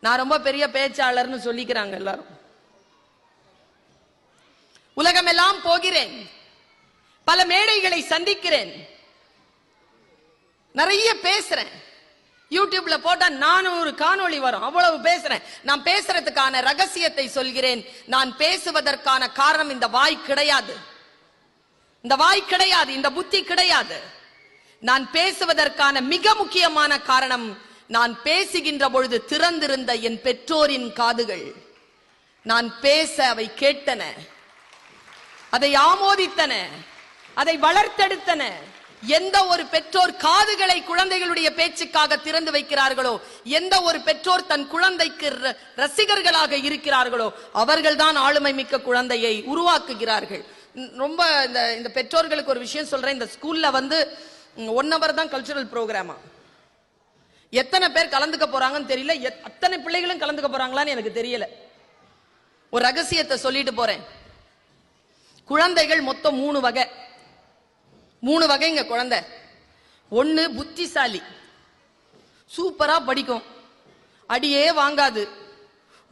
நான் ரொம்ப பெரிய பேச்சாளர்னு சொல்லிக்கிறாங்க எல்லாரும். உலகமெல்லாம் போகிறேன், பல மேடைகளை சந்திக்கிறேன், நிறைய பேசுறேன். யூடியூப்ல போட்டா 400 காணொளி வரும், அவ்வளவு பேசுறேன். நான் பேசுறதுக்கான ரகசியத்தை சொல்கிறேன். நான் பேசுவதற்கான காரணம் இந்த வாய் கிடையாது, இந்த வாய் கிடையாது, இந்த புத்தி கிடையாது. நான் பேசுவதற்கான மிக முக்கியமான காரணம், நான் பேசுகின்ற பொழுது திறந்திருந்த என் பெற்றோரின் காதுகள். நான் பேச அவை கேட்டன, அதை ஆமோதித்தன, அதை வளர்த்தெடுத்தன. எந்த ஒரு பெற்றோர் காதுகளை குழந்தைகளுடைய பேச்சுக்காக திறந்து வைக்கிறார்களோ, எந்த ஒரு பெற்றோர் தன் குழந்தைக்கு ரசிகர்களாக இருக்கிறார்களோ, அவர்கள்தான் ஆளுமை மிக்க குழந்தையை உருவாக்குகிறார்கள். ரொம்ப இந்த பெற்றோர்களுக்கு ஒரு விஷயம் சொல்றேன். இந்த ஸ்கூல்ல 1 hour தான் கல்ச்சுரல் ப்ரோக்ராமா. எத்தனை பேர் கலந்துக்க போறாங்கன்னு தெரியல, அத்தனை பிள்ளைகளும் கலந்துக்க போறாங்களான்னு எனக்கு தெரியல. ஒரு ரகசியத்தை சொல்லிட்டு போறேன். குழந்தைகள் மொத்தம் 3 வகை. 3 வகைங்க குழந்தை. ஒன்னு புத்திசாலி, சூப்பரா படிக்கும், அடியே வாங்காது,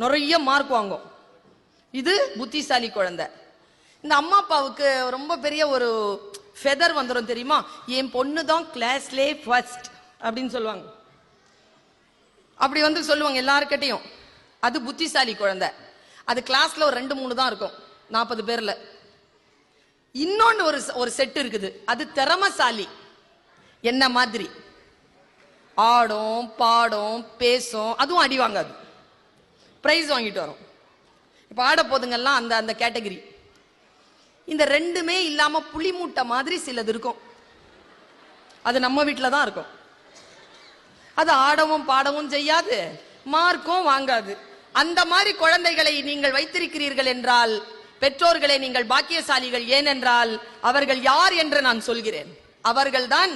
நிறைய மார்க் வாங்கும். இது புத்திசாலி குழந்தை. இந்த அம்மா அப்பாவுக்கு ரொம்ப பெரிய ஒரு ஃபெதர் வந்துடும் தெரியுமா, என் பொண்ணு தான் கிளாஸ்லே ஃபர்ஸ்ட் அப்படின்னு சொல்லுவாங்க. அப்படி சொல்லுவாங்க எல்லார்கிட்டையும். அது புத்திசாலி குழந்தை. அது கிளாஸ்ல ஒரு 2-3 தான் இருக்கும் 40 பேர்ல. இன்னொன்னு ஒரு செட் இருக்குது, அது திறமசாலி. என்ன மாதிரி ஆடும், பாடும், பேசும், அதுவும் அடி வாங்காது, பிரைஸ் வாங்கிட்டு வரும். இப்ப ஆட போதுங்கெல்லாம் அந்த கேட்டகரி. இந்த 2மே இல்லாம புளி மூட்டை மாதிரி சிலது இருக்கும், அது நம்ம வீட்டுல தான் இருக்கும். அது ஆடவும் பாடவும் செய்யாது, மார்க்கும் வாங்காது. அந்த மாதிரி குழந்தைகளை நீங்கள் வைத்திருக்கிறீர்கள் என்றால் பெற்றோர்களே நீங்கள் பாக்கியசாலிகள். ஏனென்றால் அவர்கள் யார் என்று நான் சொல்கிறேன். அவர்கள்தான்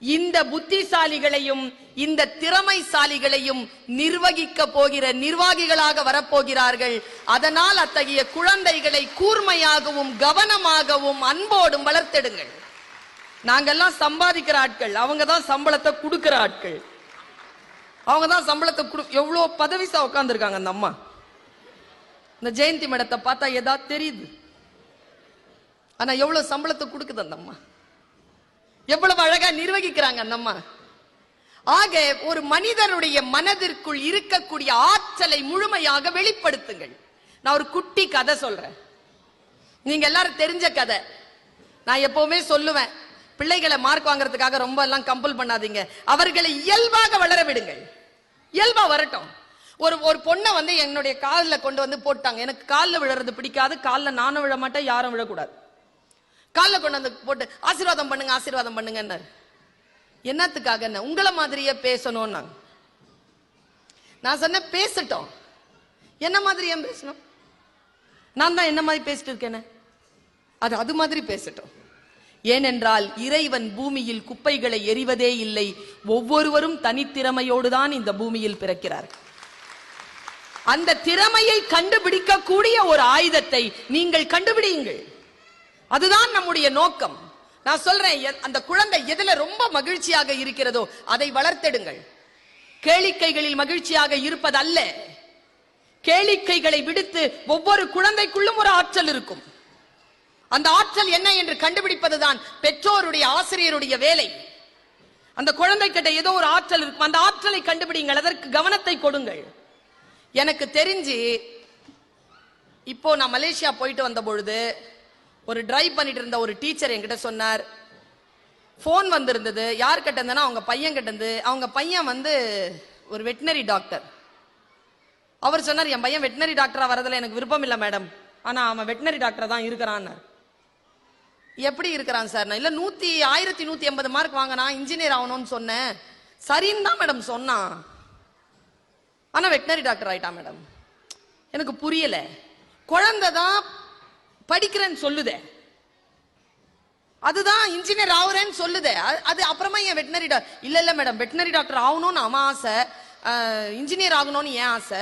இந்த புத்திசாலிகளையும் இந்த திறமைசாலிகளையும் நிர்வகிக்க போகிற நிர்வாகிகளாக வரப்போகிறார்கள். அதனால் அத்தகைய குழந்தைகளை கூர்மையாகவும் கவனமாகவும் அன்போடும் வளர்த்தெடுங்கள். நாங்கெல்லாம் சம்பாதிக்கிற ஆட்கள், அவங்க தான் சம்பளத்தை கொடுக்கிற ஆட்கள். அவங்க தான் சம்பளத்தை எவ்வளவு பதவிசா உட்கார்ந்துருக்காங்க அந்த அம்மா. இந்த ஜெயந்தி மேடத்தை பார்த்தா ஏதாவது தெரியுது, ஆனா எவ்வளவு சம்பளத்தை கொடுக்குது அந்த அம்மா, எவ்வளவு அழகா நிர்வகிக்கிறாங்க அந்த அம்மா. ஆக ஒரு மனிதனுடைய மனதிற்குள் இருக்கக்கூடிய ஆற்றலை முழுமையாக வெளிப்படுத்துங்கள். நான் ஒரு குட்டி கதை சொல்றேன், நீங்க எல்லாரும் தெரிஞ்ச கதை. நான் எப்பவுமே சொல்லுவேன், பிள்ளைகளை மார்க் வாங்குறதுக்காக ரொம்ப எல்லாம் கம்பல் பண்ணாதீங்க, அவர்களை இயல்பாக வளர விடுங்கள். இயல்பா வரட்டும். ஒரு பொண்ணை என்னுடைய காலில் கொண்டு போட்டாங்க. எனக்கு காலில் விழுறது பிடிக்காது, காலில் நானும் விழ மாட்டேன், யாரும் விழக்கூடாது. காலில் கொண்டு போட்டு ஆசீர்வாதம் பண்ணுங்க ஆசீர்வாதம் பண்ணுங்க. என்னத்துக்காக? உங்களை மாதிரியே பேசணும். நான் சொன்ன பேசட்டும், என்ன மாதிரி ஏன் பேசணும்? நான் தான் என்ன மாதிரி பேசிட்டு இருக்கேன், அது மாதிரி பேசட்டும். ஏனென்றால் இறைவன் பூமியில் குப்பைகளை எறிவதே இல்லை. ஒவ்வொருவரும் தனித்திறமையோடு தான் இந்த பூமியில் பிறக்கிறார். அந்த திறமையை கண்டுபிடிக்கக்கூடிய ஒரு ஆயுதத்தை நீங்கள் கண்டுபிடியுங்கள். அதுதான் நம்முடைய நோக்கம். நான் சொல்றேன், அந்த குழந்தை எதுல ரொம்ப மகிழ்ச்சியாக இருக்கிறதோ அதை வளர்த்தெடுங்கள். கேளிக்கைகளில் மகிழ்ச்சியாக இருப்பதல்ல, கேளிக்கைகளை விடுத்து ஒவ்வொரு குழந்தைக்குள்ளும் ஒரு ஆற்றல் இருக்கும். அந்த ஆற்றல் என்ன என்று கண்டுபிடிப்பதுதான் பெற்றோருடைய ஆசிரியருடைய வேலை. அந்த குழந்தை கிட்ட ஏதோ ஒரு ஆற்றல் இருக்கும், அந்த ஆற்றலை கண்டுபிடிங்கள், அதற்கு கவனத்தை கொடுங்கள். எனக்கு தெரிஞ்சு இப்போ நான் மலேசியா போயிட்டு வந்த பொழுது ஒரு டிரைவ் பண்ணிட்டு இருந்த ஒரு டீச்சர் என்கிட்ட சொன்னார், போன் வந்திருந்தது. யார் கிட்ட இருந்தனா அவங்க பையன் கிட்ட இருந்து. அவங்க பையன் ஒரு வெட்டினரி டாக்டர். அவர் சொன்னார், என் பையன் வெட்டினரி டாக்டரா வரதுல எனக்கு விருப்பம் இல்லை மேடம், ஆனா அவன் வெட்டினரி டாக்டர் தான் இருக்கிறான். எப்படி இருக்கிறான் சார்? இல்ல 1180 மார்க் வாங்கினா இன்ஜினியர் ஆகணும்னு சொன்னேன். சரின்னு தான் மேடம் சொன்னான், ஆனா வெட்டினரி டாக்டர் ஆயிட்டான் மேடம். எனக்கு புரியல. குழந்தை தான் படிக்கிறேன்னு சொல்லுதே, அதுதான் இன்ஜினியர் ஆகுறேன்னு சொல்லுதே, அது அப்புறமா ஏன் வெட்டினரி டாக்டர்? இல்ல மேடம், வெட்டினரி டாக்டர் ஆகணும்னு அவன் ஆசை, இன்ஜினியர் ஆகணும்னு ஏன் ஆசை.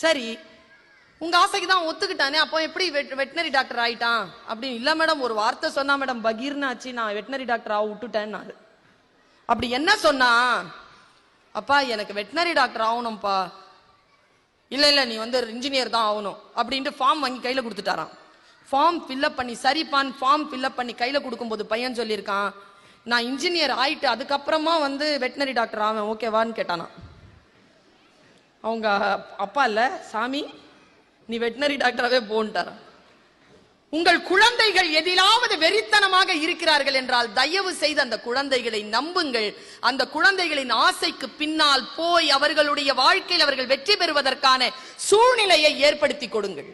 சரி, உங்க ஆசைக்கு தான் ஒத்துக்கிட்டானே, அப்போ எப்படி வெட்டினரி டாக்டர் ஆயிட்டான் அப்படின்னு? இல்ல மேடம், ஒரு வார்த்தை சொன்னா மேடம், பகீர்னு ஆச்சு, நான் வெட்டினரி டாக்டர் ஆக விட்டுட்டேன். அப்படி என்ன சொன்னா? அப்பா எனக்கு வெட்டினரி டாக்டர் ஆகணும்ப்பா. இல்ல நீ வந்து இன்ஜினியர் தான் ஆகணும் அப்படின்ட்டு ஃபார்ம் வாங்கி கையில கொடுத்துட்டாராம். ஃபார்ம் ஃபில்அப் பண்ணி சரிப்பான் ஃபார்ம் ஃபில்அப் பண்ணி கையில கொடுக்கும்போது பையன் சொல்லியிருக்கான், நான் இன்ஜினியர் ஆயிட்டு அதுக்கப்புறமா வந்து வெட்டினரி டாக்டர் ஆவேன், ஓகேவான்னு கேட்டானா. அவங்க அப்பா இல்ல சாமி நீ வெட்டினரி டாக்டராகவே போன்ட்டாரா. உங்கள் குழந்தைகள் எதிலாவது வெறித்தனமாக இருக்கிறார்கள் என்றால் தயவு செய்து அந்த குழந்தைகளை நம்புங்கள். அந்த குழந்தைகளின் ஆசைக்கு பின்னால் போய் அவர்களுடைய வாழ்க்கையில் அவர்கள் வெற்றி பெறுவதற்கான சூழ்நிலையை ஏற்படுத்தி கொடுங்கள்.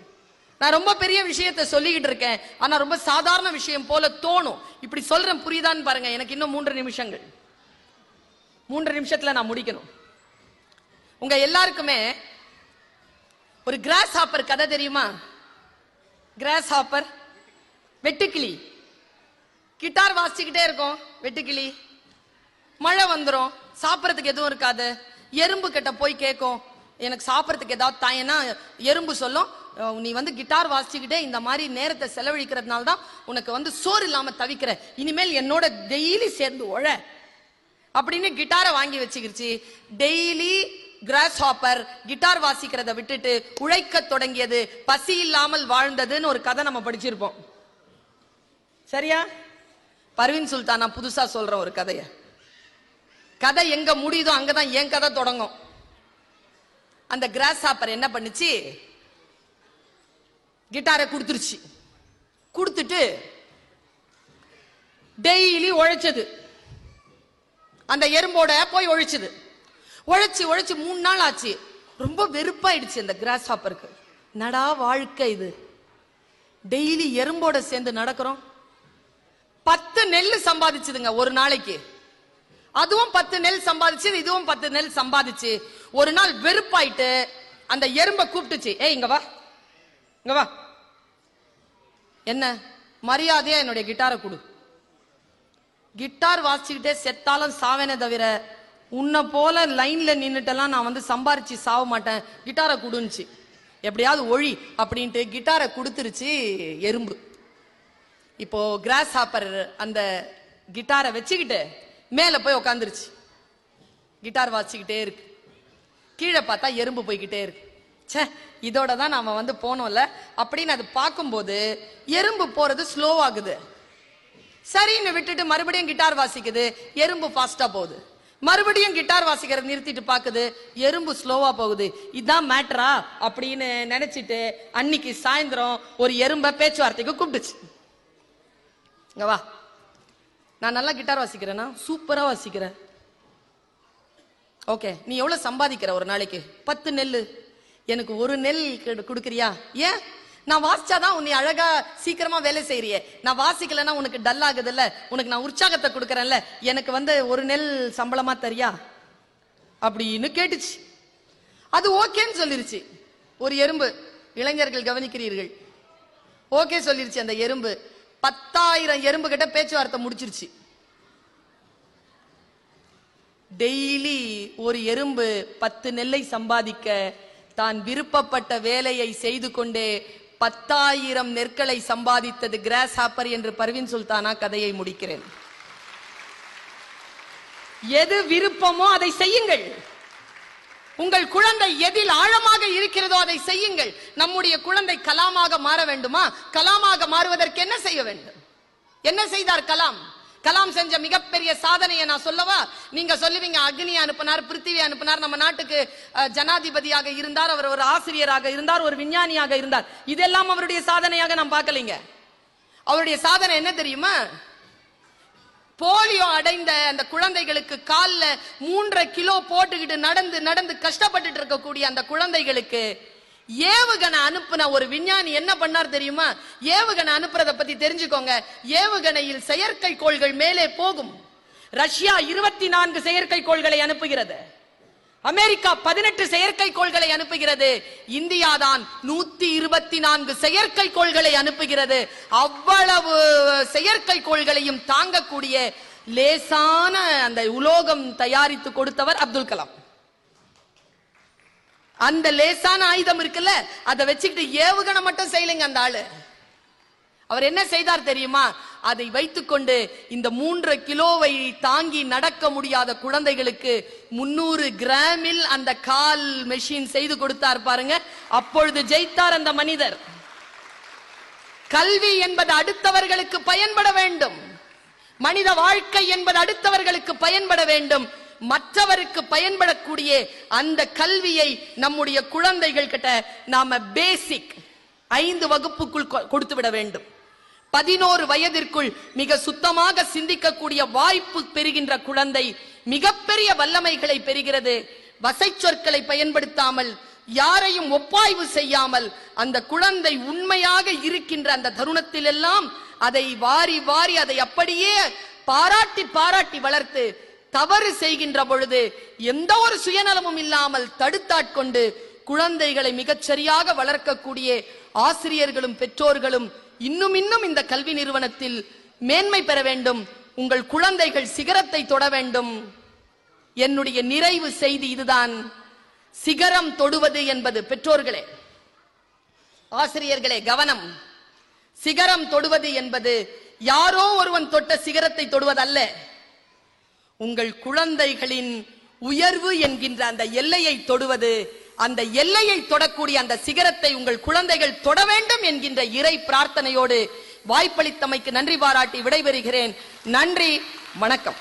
நான் ரொம்ப பெரிய விஷயத்தை சொல்லிக்கிட்டு இருக்கேன், ஆனா ரொம்ப சாதாரண விஷயம் போல தோணும். இப்படி சொல்றேன், புரியுதான்னு பாருங்க. எனக்கு இன்னும் 3 நிமிஷங்கள், 3 நிமிஷத்துல நான் முடிக்கணும். உங்க எல்லாருக்குமே ஒரு கிராஸ் ஹாப்பர் கதை தெரியுமா? கிராஸ் ஹாப்பர், வெட்டுக்கிளி. கிட்டார் வாசிச்சுக்கிட்டே இருக்கும் வெட்டுக்கிளி. மழை வந்துடும், சாப்பிட்றதுக்கு எதுவும் இருக்காது. எறும்பு கிட்ட போய் கேட்கும், எனக்கு சாப்பிட்றதுக்கு ஏதாவது தாயனா. எறும்பு சொல்லும், நீ வந்து கிட்டார் வாசிச்சுக்கிட்டே இந்த மாதிரி நேரத்தை செலவழிக்கிறதுனால தான் உனக்கு வந்து சோறு இல்லாம தவிக்கிற, இனிமேல் என்னோட டெய்லி சேர்ந்து உழ அப்படின்னு கிட்டாரை வாங்கி வச்சுக்கிருச்சு. டெய்லி கிராஸ் ஹாப்பர் கிட்டார் வாசிக்கிறத விட்டுட்டு உழைக்க தொடங்கியது, பசி இல்லாமல் வாழ்ந்ததுன்னு ஒரு கதை நம்ம படிச்சிருப்போம். சரியா? பர்வீன் சுல்தான் நான் புதுசா சொல்றேன் ஒரு கதைய. கதை எங்க முடியுதோ அங்கதான் என் கதை தொடங்கும். அந்த கிராஸ் ஹாப்பர் என்ன பண்ணுச்சு, கிட்டாரை கொடுத்துருச்சு. கொடுத்துட்டு டெய்லி உழைச்சது. அந்த எறும்போட போய் உழைச்சது. உழைச்சு 3 நாள் ஆச்சு. ரொம்ப வெறுப்பாயிடுச்சு அந்த கிராஸ் ஹாப்பருக்கு. நடா வாழ்க்கை இது, டெய்லி எறும்போட சேர்ந்து நடக்கிறோம். 10 நெல் சம்பாதிச்சுதுங்க ஒரு நாளைக்கு. அதுவும் 10 நெல் சம்பாதிச்சு, இதுவும் 10 நெல் சம்பாதிச்சு. ஒரு நாள் வெறுப்பாயிட்டு அந்த எறும்பை கூப்பிட்டுச்சு, ஏய் இங்க வா, இங்க வா, என்ன மரியாதையா என்னுடைய கிட்டாரை கொடு. கிட்டார் வாசிச்சுக்கிட்டே செத்தாலும் சாவேனே தவிர உன்னை போல லைன்ல நின்னுட்டெல்லாம் நான் வந்து சம்பாரிச்சு சாவ மாட்டேன், கிட்டாரை கொடுந்துச்சு. எப்படியாவது ஒழி அப்படின்ட்டு கிட்டாரை கொடுத்துருச்சு எறும்பு. இப்போ கிராஸ் ஹாப்பர் அந்த கிட்டாரை வச்சுக்கிட்டு மேல போய் உக்காந்துருச்சு. கிட்டார் வாசிச்சுக்கிட்டே இருக்கு. கீழே பார்த்தா எறும்பு போய்கிட்டே இருக்கு. சே, இதோட தான் நாம வந்து போனோம்ல அப்படின்னு அது பார்க்கும்போது எறும்பு போறது ஸ்லோ ஆகுது. சரின்னு விட்டுட்டு மறுபடியும் கிட்டார் வாசிக்குது, எறும்பு ஃபாஸ்டா போகுது. மறுபடியும் கிட்டார் வாசிக்கிறத நிறுத்திட்டு பாக்குது, எறும்பு ஸ்லோவா போகுது. இதுதான் மேட்டரா அப்படின்னு நினைச்சிட்டு அன்னைக்கு சாயந்தரம் ஒரு எறும்பை பேச்சுவார்த்தைக்கு கூப்பிடுச்சு. இங்க வா, நான் நல்லா கிட்டார் வாசிக்கிறேன்னா, சூப்பரா வாசிக்கிறேன். ஓகே, நீ எவ்வளவு சம்பாதிக்கிற ஒரு நாளைக்கு? 10 நெல். எனக்கு 1 நெல் கொடுக்குறியா? ஏன்? நான் வாசிச்சாதான் உன்னை அழகா சீக்கிரமா வேலை செய்யறியே. நான் வாசிக்கலன்னா உனக்கு டல் ஆகுதுல்ல, உனக்கு நான் உற்சாகத்தை கொடுக்கறேன்ல, எனக்கு வந்து 1 நெல் சம்பளமா தரியா அப்படின்னு கேட்டுச்சு. அது ஓகேன்னு சொல்லிருச்சு ஒரு எறும்பு. இளைஞர்கள் கவனிக்கிறீர்கள், ஓகே சொல்லிருச்சு அந்த எறும்பு. 10,000 எறும்பு கிட்ட பேச்சுவார்த்தை முடிச்சிருச்சு. டெய்லி ஒரு எறும்பு 10 நெல்லை சம்பாதிக்க தான் விருப்பப்பட்ட வேலையை செய்து கொண்டே 10,000 நெற்களை சம்பாதித்தது கிராஸ் ஹாப்பர் என்று பர்வீன் சுல்தானா கதையை முடிக்கிறேன். எது விருப்பமோ அதை செய்யுங்கள். உங்கள் குழந்தை எதில் ஆழமாக இருக்கிறதோ அதை செய்யுங்கள். நம்முடைய குழந்தை கலாமாக மாற வேண்டுமா? கலாமாக மாறுவதற்கு என்ன செய்ய வேண்டும்? என்ன செய்தார் கலாம்? கலாம் செஞ்ச மிகப்பெரிய சாதனையை நான் சொல்லவா? நீங்க சொல்லுவீங்க அக்னி அனுப்பினார், பிருத்திவி அனுப்பினார், நம்ம நாட்டுக்கு ஜனாதிபதியாக இருந்தார், அவர் ஒரு ஆசிரியராக இருந்தார், ஒரு விஞ்ஞானியாக இருந்தார். இதெல்லாம் அவருடைய சாதனையாக நான் பார்க்கலீங்க. அவருடைய சாதனை என்ன தெரியுமா? போலியோ அடைந்த அந்த குழந்தைகளுக்கு கால்ல 3.5 கிலோ போட்டுக்கிட்டு நடந்து நடந்து கஷ்டப்பட்டு இருக்கக்கூடிய அந்த குழந்தைகளுக்கு ஏவுகணை அனுப்புன ஒரு விஞ்ஞானி என்ன பண்ணார் தெரியுமா? ஏவுகணை அனுப்புறத பத்தி தெரிஞ்சுக்கோங்க. ஏவுகணையில் செயற்கைக்கோள்கள் மேலே போகும். ரஷ்யா 24 செயற்கைக்கோள்களை அனுப்புகிறது. அமெரிக்கா 18 செயற்கைக்கோள்களை அனுப்புகிறது. இந்தியா தான் 124 செயற்கைக்கோள்களை அனுப்புகிறது. அவ்வளவு செயற்கைக்கோள்களையும் தாங்கக்கூடிய லேசான அந்த உலோகம் தயாரித்து கொடுத்தவர் அப்துல் கலாம். அந்த லேசான ஆயுதம் இருக்குல்ல, அதை வச்சுக்கிட்டு ஏவுகணை மட்டும் செய்யலைங்க அந்த ஆளு. அவர் என்ன செய்தார் தெரியுமா? அதை வைத்துக்கொண்டு இந்த 3 கிலோவை தாங்கி நடக்க முடியாத குழந்தைகளுக்கு 300 கிராமில் அந்த கால் மெஷின் செய்து கொடுத்தார் பாருங்க. அப்பொழுது ஜெயித்தார் அந்த மனிதர். கல்வி என்பது அடுத்தவர்களுக்கு பயன்பட வேண்டும். மனித வாழ்க்கை என்பது அடுத்தவர்களுக்கு பயன்பட வேண்டும். மற்றவருக்கு பயன்படக்கூடிய அந்த கல்வியை நம்முடைய குழந்தைகள் கிட்ட நாம பேசிக் 5 வகுப்புக்குள் கொடுத்து விட வேண்டும். 11 வயதிற்குள் மிக சுத்தமாக சிந்திக்கக்கூடிய வாய்ப்பு பெறுகின்ற குழந்தை மிகப்பெரிய வல்லமைகளை பெறுகிறது. வசை சொற்களை பயன்படுத்தாமல், யாரையும் ஒப்பாய்வு செய்யாமல், அந்த குழந்தை உண்மையாக இருக்கின்ற அந்த தருணத்தில் எல்லாம் அதை வாரி வாரி அதை அப்படியே பாராட்டி பாராட்டி வளர்த்து, தவறு செய்கின்ற பொழுது எந்த ஒரு சுயநலமும் இல்லாமல் தடுத்தாட்கொண்டு குழந்தைகளை மிகச் சரியாக வளர்க்கக்கூடிய ஆசிரியர்களும் பெற்றோர்களும் இன்னும் இன்னும் இந்த கல்வி நிறுவனத்தில் மேன்மை பெற வேண்டும். உங்கள் குழந்தைகள் சிகரத்தை தொட வேண்டும். என்னுடைய நிறைவு செய்தி இதுதான். சிகரம் தொடுவது என்பது, பெற்றோர்களே, ஆசிரியர்களே கவனம். சிகரம் தொடுவது என்பது யாரோ ஒருவன் தொட்ட சிகரத்தை தொடுவதல்ல. உங்கள் குழந்தைகளின் உயர்வு என்கின்ற அந்த எல்லையை தொடுவது. அந்த எல்லையை தொடக்கூடிய அந்த சிகரத்தை உங்கள் குழந்தைகள் தொட வேண்டும் என்கின்ற இறை பிரார்த்தனையோடு வாய்ப்பளித்தமைக்கு நன்றி பாராட்டி விடைபெறுகிறேன். நன்றி, வணக்கம்.